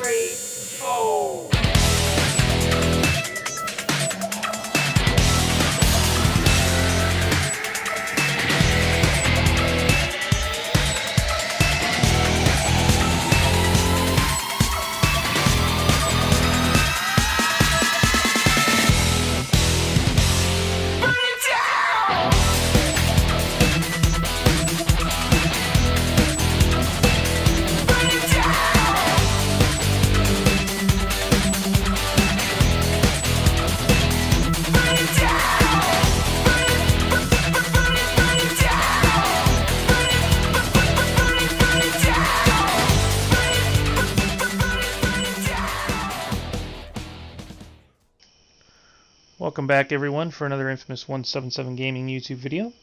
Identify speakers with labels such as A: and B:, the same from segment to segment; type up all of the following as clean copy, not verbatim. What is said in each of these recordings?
A: straightforward.
B: Welcome back everyone for another Infamous 177 Gaming YouTube video.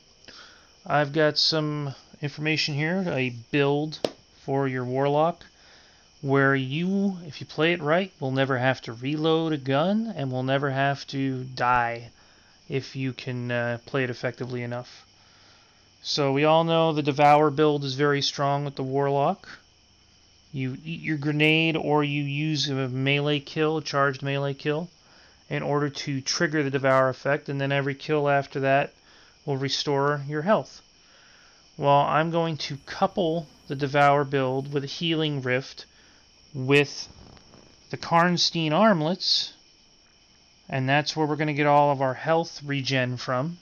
B: I've got some information here, a build for your warlock where you, if you play it right, will never have to reload a gun and will never have to die if you can play it effectively enough. So we all know the Devour build is very strong with the warlock. You eat your grenade or you use a melee kill, a charged melee kill, in order to trigger the Devour effect, and then every kill after that will restore your health. Well, I'm going to couple the Devour build with a Healing Rift with the Karnstein armlets, and that's where we're going to get all of our health regen from,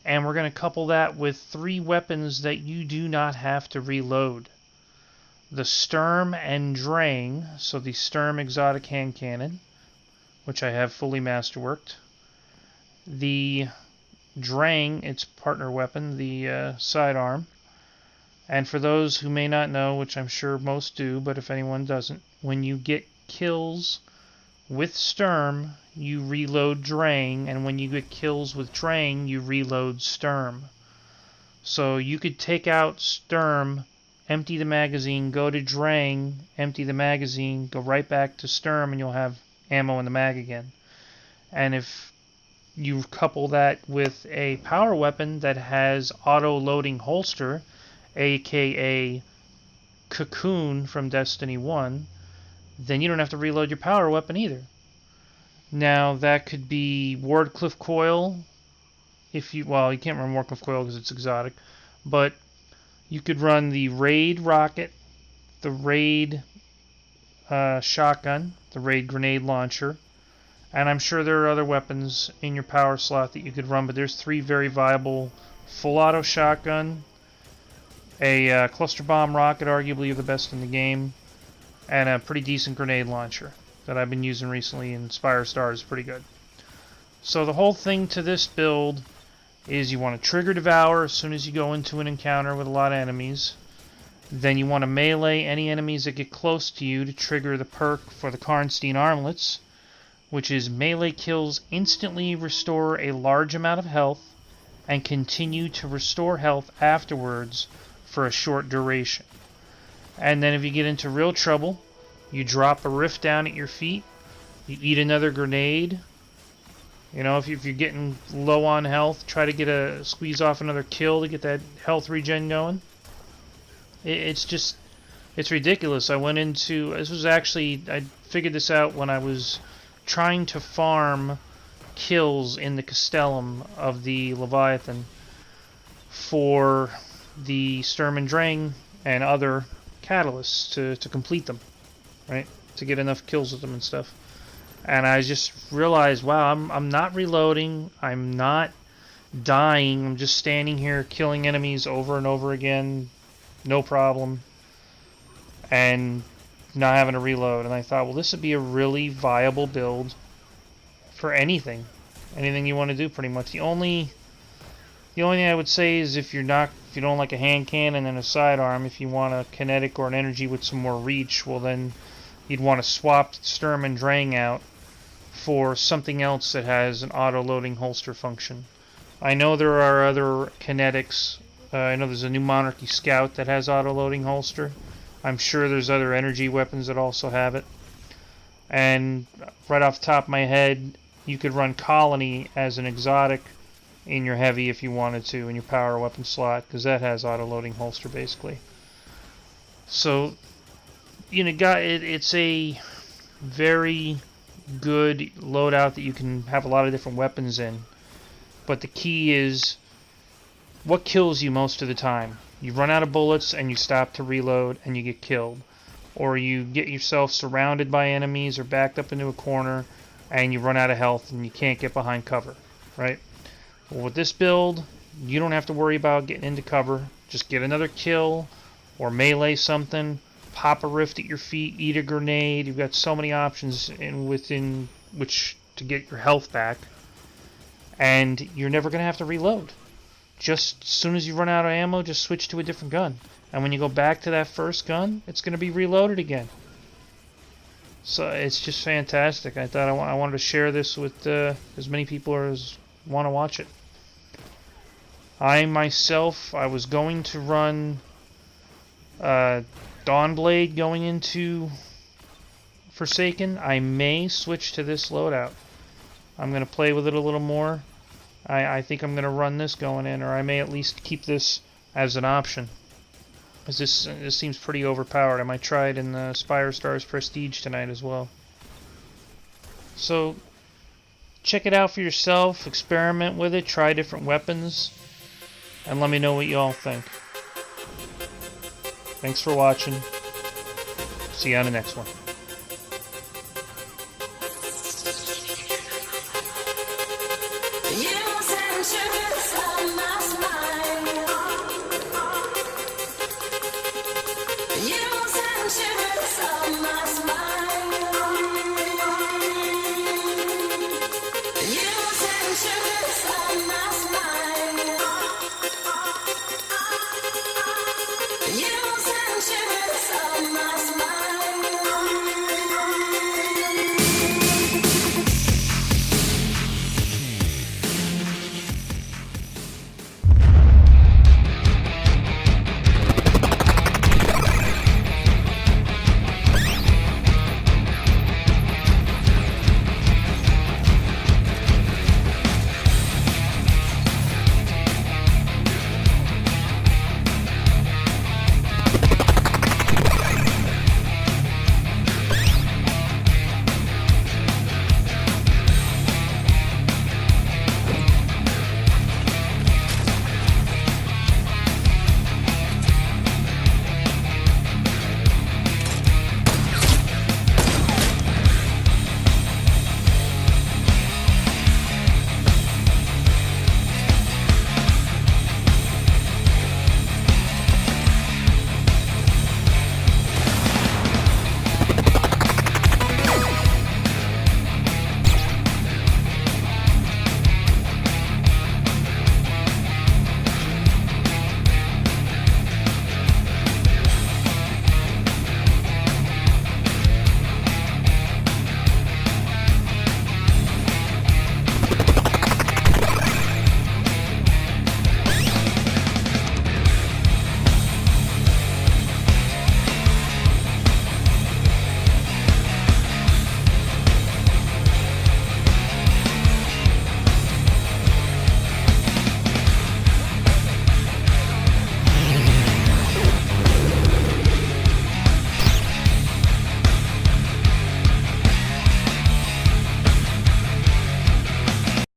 B: and we're going to couple that with 3 weapons that you do not have to reload. The Sturm and Drang, so the Sturm exotic hand cannon, which I have fully masterworked. The Drang, its partner weapon, the sidearm. And for those who may not know, which I'm sure most do, but if anyone doesn't, when you get kills with Sturm, you reload Drang, and when you get kills with Drang, you reload Sturm. So you could take out Sturm, empty the magazine, go to Drang, empty the magazine, go right back to Sturm, and you'll have ammo in the mag again. And if you couple that with a power weapon that has auto-loading holster, aka Cocoon from Destiny 1, then you don't have to reload your power weapon either. Now that could be Wardcliff Coil, if you, well, you can't run Wardcliff Coil because it's exotic, but you could run the Raid Rocket, the Raid shotgun, the Raid grenade launcher, and I'm sure there are other weapons in your power slot that you could run, but there's 3 very viable: full auto shotgun, a cluster bomb rocket, arguably the best in the game, and a pretty decent grenade launcher that I've been using recently, and Spire Star is pretty good. So the whole thing to this build is you want to trigger Devour as soon as you go into an encounter with a lot of enemies. Then you want to melee any enemies that get close to you to trigger the perk for the Karnstein armlets, which is melee kills instantly restore a large amount of health and continue to restore health afterwards for a short duration. And then if you get into real trouble, you drop a rift down at your feet, you eat another grenade. You know, if you're getting low on health, try to squeeze off another kill to get that health regen going. It's ridiculous. I went into, I figured this out when I was trying to farm kills in the Castellum of the Leviathan for the Sturm and Drang and other catalysts to complete them, right? To get enough kills with them and stuff. And I just realized, wow, I'm not reloading, I'm not dying, I'm just standing here killing enemies over and over again, no problem, and not having to reload. And I thought, well, this would be a really viable build for anything you want to do, pretty much. The only thing I would say is if you don't like a hand cannon and a sidearm, if you want a kinetic or an energy with some more reach, well then you'd want to swap Sturm and Drang out for something else that has an auto-loading holster function. I know there are other kinetics. I know there's a new Monarchy Scout that has auto-loading holster. I'm sure there's other energy weapons that also have it. And right off the top of my head, you could run Colony as an exotic in your heavy if you wanted to, in your power weapon slot, because that has auto-loading holster basically. So, you know, it's a very good loadout that you can have a lot of different weapons in. But the key is what kills you most of the time. You run out of bullets and you stop to reload and you get killed. Or you get yourself surrounded by enemies or backed up into a corner and you run out of health and you can't get behind cover, right? Well, with this build, you don't have to worry about getting into cover. Just get another kill or melee something, pop a rift at your feet, eat a grenade. You've got so many options within which to get your health back. And you're never going to have to reload. Just as soon as you run out of ammo, just switch to a different gun. And when you go back to that first gun, it's going to be reloaded again. So it's just fantastic. I thought I wanted to share this with as many people as want to watch it. I myself, I was going to run Dawnblade going into Forsaken. I may switch to this loadout. I'm going to play with it a little more. I think I'm going to run this going in, or I may at least keep this as an option. Because this seems pretty overpowered. I might try it in the Spire Stars Prestige tonight as well. So, check it out for yourself, experiment with it, try different weapons, and let me know what you all think. Thanks for watching. See you on the next one.